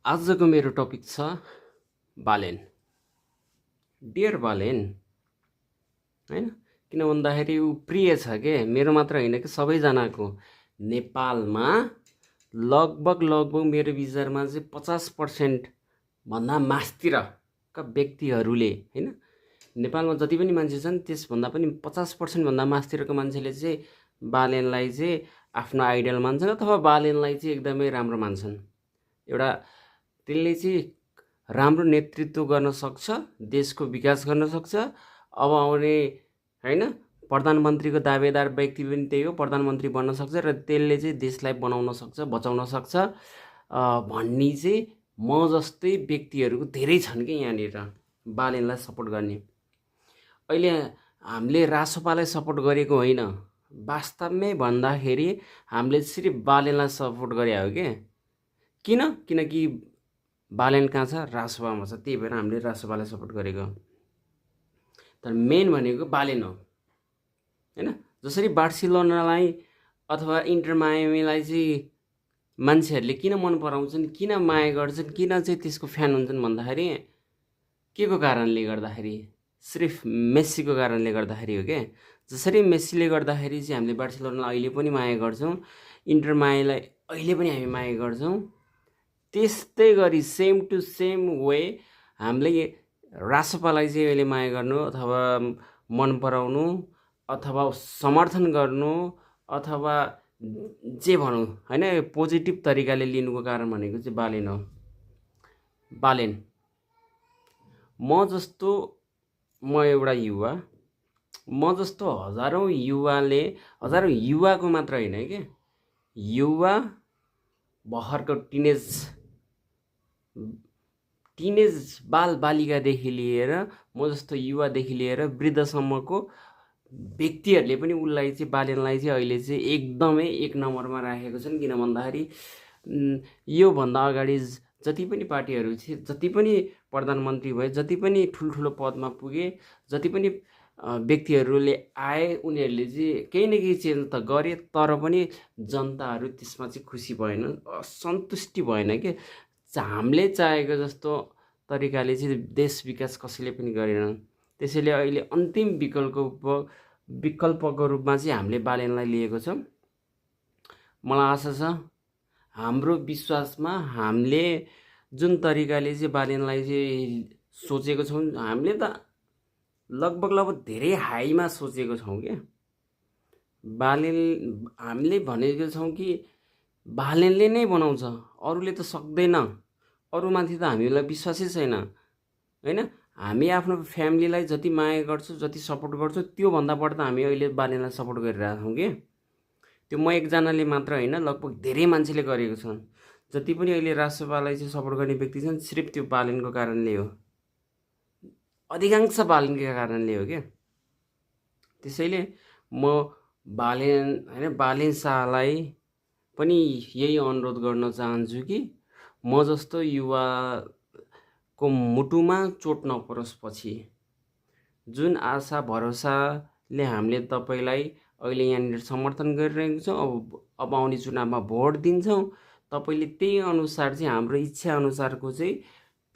आजको मेरो टपिक छ बालेन। डियर बालेन, होइन? किन भन्दाखेरि ऊ प्रिय छ के, मेरो मात्र होइन कि सबैजनाको। नेपालमा लगभग मेरो विचारमा चाहिँ 50% भन्दा मास्तिरका व्यक्तिहरूले, होइन, नेपालमा जति पनि मान्छे छन् त्यसभन्दा पनि 50% भन्दा मास्तिरको मान्छेले चाहिँ बालेनलाई चाहिँ आफ्नो आइडल मान्छन् अथवा बालेनलाई चाहिँ एकदमै राम्रो मान्छन्। एउटा त्यसले चाहिँ राम्रो नेतृत्व गर्न सक्छ, देशको विकास गर्न सक्छ। अब आउने, होइन, प्रधानमन्त्रीको दावेदार व्यक्ति पनि त्यही हो, प्रधानमन्त्री बन्न सक्छ र त्यसले चाहिँ देशलाई बनाउन सक्छ, बचाउन सक्छ भन्ने चाहिँ म जस्तै व्यक्तिहरूको धेरै छन् कि यहाँनिर बालेनलाई सपोर्ट गर्ने। अहिले हामीले रासोपालाई सपोर्ट गरेको होइन, वास्तवमै भन्दाखेरि हामीले सिर्फ बालेनलाई सपोर्ट गरे हो के। किनकि बालेन कहाँ छ? रासोपामा छ, त्यही भएर हामीले रासोपालाई सपोर्ट गरेको। तर मेन भनेको बालेन हो, होइन? जसरी बार्सिलोनालाई अथवा इन्टर मायामीलाई चाहिँ मान्छेहरूले किन मन पराउँछन्, किन माया गर्छन्, किन चाहिँ त्यसको फ्यान हुन्छन् भन्दाखेरि के को कारणले गर्दाखेरि? सिर्फ मेस्सीको कारणले गर्दाखेरि हो क्या। जसरी मेस्सीले गर्दाखेरि चाहिँ हामीले बार्सिलोनालाई अहिले पनि माया गर्छौँ, इन्टर मायालाई अहिले पनि हामी माया गर्छौँ, त्यस्तै गरी सेम टु सेम वे हामीले रासोपालाई चाहिँ अहिले माया गर्नु अथवा मन पराउनु अथवा समर्थन गर्नु अथवा जे भनौँ, होइन, पोजिटिभ तरिकाले लिनुको कारण भनेको चाहिँ बालेन हो। बालेन, म एउटा युवा, म जस्तो हजारौँ युवाको मात्र होइन क्या, युवा भर्खरको टिनेज बाल बालिकादेखि लिएर म जस्तो युवादेखि लिएर वृद्धसम्मको व्यक्तिहरूले पनि उसलाई चाहिँ बालेनलाई चाहिँ अहिले चाहिँ एकदमै एक नम्बरमा राखेको छन्। किन भन्दाखेरि योभन्दा अगाडि जति पनि पार्टीहरू थिए, जति पनि प्रधानमन्त्री भए, जति पनि ठुल्ठुलो पदमा पुगे, जति पनि व्यक्तिहरूले आए, उनीहरूले चाहिँ केही न केही चेन्ज त गरे, तर पनि जनताहरू त्यसमा चाहिँ खुसी भएन, सन्तुष्टि भएन कि हामीले चाहेको जस्तो तरिकाले चाहिँ देश विकास कसैले पनि गरेन। त्यसैले अहिले अन्तिम विकल्पको रूपमा चाहिँ हामीले बालेनलाई लिएको छौँ। मलाई आशा छ, हाम्रो विश्वासमा हामीले जुन तरिकाले चाहिँ बालेनलाई चाहिँ सोचेको छौँ, हामीले त लगभग धेरै हाईमा सोचेको छौँ क्या। हामीले भनेको छौँ कि बालेनले नै बनाउँछ, अरूले त सक्दैन, अरूमाथि त हामीलाई विश्वासै छैन, होइन? हामी आफ्नो फ्यामिलीलाई जति माया गर्छौँ, जति सपोर्ट गर्छौँ, त्योभन्दा बढ्दा हामी अहिले बालेनलाई सपोर्ट गरिरहेको छौँ कि। त्यो म एकजनाले मात्र होइन, लगभग धेरै मान्छेले गरेको छन्। जति पनि अहिले राष्ट्रपालाई चाहिँ सपोर्ट गर्ने व्यक्ति छन्, सिर्फ त्यो बालेनको कारणले हो, अधिकांश बालेनकै कारणले हो क्या। त्यसैले म बालेन शाहलाई पनि यही अनुरोध गर्न चाहन्छु कि म जस्तो युवाको मुटुमा चोट नपरोस्। पछि जुन आशा भरोसाले हामीले तपाईँलाई अहिले यहाँनिर समर्थन गरिरहेको छौँ, अब आउने चुनावमा भोट दिन्छौँ, तपाईँले त्यही अनुसार चाहिँ हाम्रो इच्छा अनुसारको चाहिँ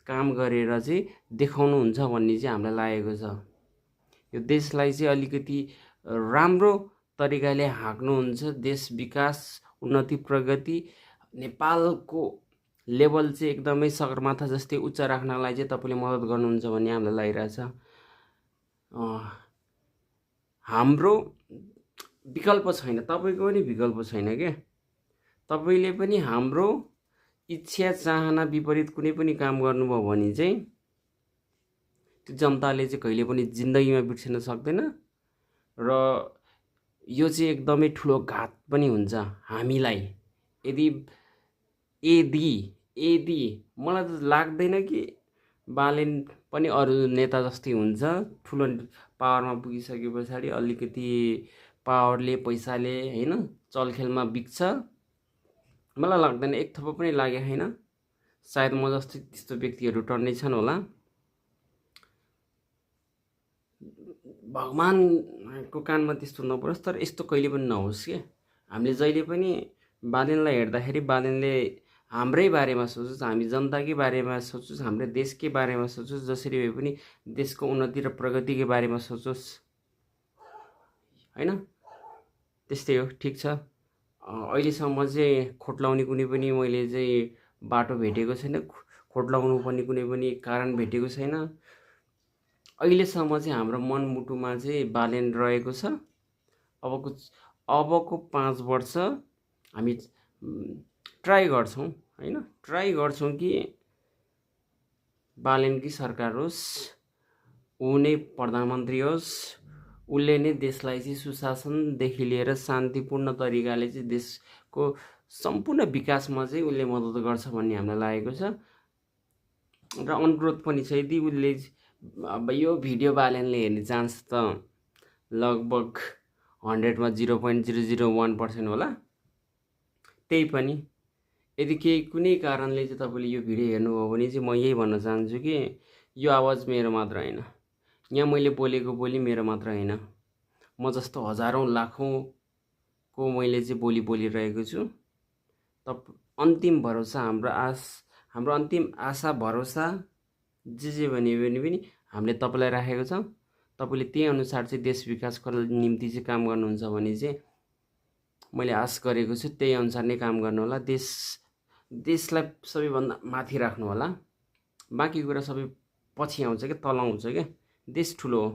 काम गरेर चाहिँ देखाउनुहुन्छ भन्ने चाहिँ हामीलाई लागेको छ। यो देशलाई चाहिँ अलिकति राम्रो तरिकाले हाँक्नुहुन्छ, देश विकास, उन्नति, प्रगति, नेपालको लेभल चाहिँ एकदमै सगरमाथा जस्तै उच्च राख्नलाई चाहिँ तपाईँले मद्दत गर्नुहुन्छ भन्ने हामीलाई लागिरहेछ। हाम्रो विकल्प छैन, तपाईँको पनि विकल्प छैन क्या। तपाईँले पनि हाम्रो इच्छा चाहना विपरीत कुनै पनि काम गर्नुभयो भने चाहिँ त्यो जनताले चाहिँ कहिले पनि जिन्दगीमा बिर्सिन सक्दैन र यो चाहिँ एकदमै ठुलो घात पनि हुन्छ हामीलाई। यदि मलाई त लाग्दैन कि बालेन पनि अरू नेता जस्तै हुन्छ, ठुलो पावरमा पुगिसके पछाडि अलिकति पावरले, पैसाले, होइन, चलखेलमा बिक्छ। मलाई लाग्दैन, एक थप्पो पनि लागेको छैन। सायद म जस्तै त्यस्तो व्यक्तिहरू टन्नै छन् होला। भगवानको कानमा त्यस्तो नपरोस्, तर यस्तो कहिले पनि नहोस् क्या। हामीले जहिले पनि बालेनलाई हेर्दाखेरि बालेनले हाम्रै बारेमा सोचोस्, हामी जनताकै बारेमा सोचोस्, हाम्रो देशकै बारेमा सोचोस्, जसरी भए पनि देशको उन्नति र प्रगतिकै बारेमा सोचोस् हैन। त्यस्तै हो, ठिक छ। अहिलेसम्म चाहिँ खोट्लाउने कुनै पनि मैले चाहिँ बाटो भेटेको छैन, खोट्लाउनु पर्ने कुनै पनि कारण भेटेको छैन। अहिलेसम्म चाहिँ हाम्रो मनमुटुमा चाहिँ बालेन रहेको छ। अबको 5 वर्ष हामी ट्राई गर्छौँ हैन, ट्राई गर्छौँ कि बालेनकै सरकार होस्, ऊ नै प्रधानमन्त्री होस्, उसले नै देशलाई चाहिँ सुशासनदेखि लिएर शान्तिपूर्ण तरिकाले चाहिँ देशको सम्पूर्ण विकासमा चाहिँ उसले मद्दत गर्छ भन्ने हामीलाई लागेको छ। र अनुरोध पनि छ, यदि उसले अब यो भिडियो बालेनले हेर्ने चान्स त लगभग 100 मा 0.001% होला। त्यही पनि यदि केही कुनै कारणले चाहिँ तपाईँले यो भिडियो हेर्नुभयो भने चाहिँ म यही भन्न चाहन्छु कि यो आवाज मेरो मात्र होइन, यहाँ मैले बोलेको बोली मेरो मात्र होइन, म जस्तो हजारौँ लाखौँको मैले चाहिँ बोली बोलिरहेको छु। अन्तिम भरोसा हाम्रो अन्तिम आशा भरोसा जे भने पनि हामीले तपाईँलाई राखेको छ। तपाईँले त्यही अनुसार चाहिँ देश विकासको निम्ति चाहिँ काम गर्नुहुन्छ भने चाहिँ मैले आश गरेको छु त्यही अनुसार नै काम गर्नु होला। देशलाई सबैभन्दा माथि राख्नु होला, बाँकी कुरा सबै पछि आउँछ क्या, तल आउँछ क्या। देश ठुलो हो,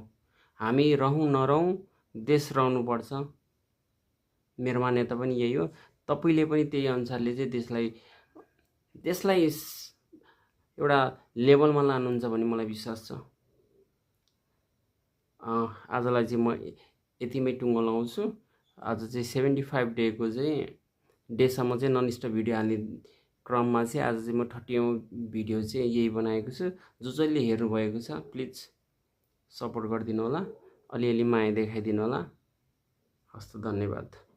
हामी रहौँ नरहौँ देश रहनुपर्छ। मेरो मान्यता पनि यही हो। तपाईँले पनि त्यही अनुसारले चाहिँ देशलाई एउटा लेभलमा लानुहुन्छ भन्ने मलाई विश्वास छ। आजलाई चाहिँ म यतिमै टुङ्गो लाउँछु। आज चाहिँ 75 डेको चाहिँ डेसम्म चाहिँ नन स्टप भिडियो हाल्ने क्रममा चाहिँ आज चाहिँ म 30औं भिडियो चाहिँ यही बनाएको छु। जसले हेर्नुभएको छ प्लिज सपोर्ट गरिदिनु होला, अलिअलि माया देखाइदिनु होला। हस्त, धन्यवाद।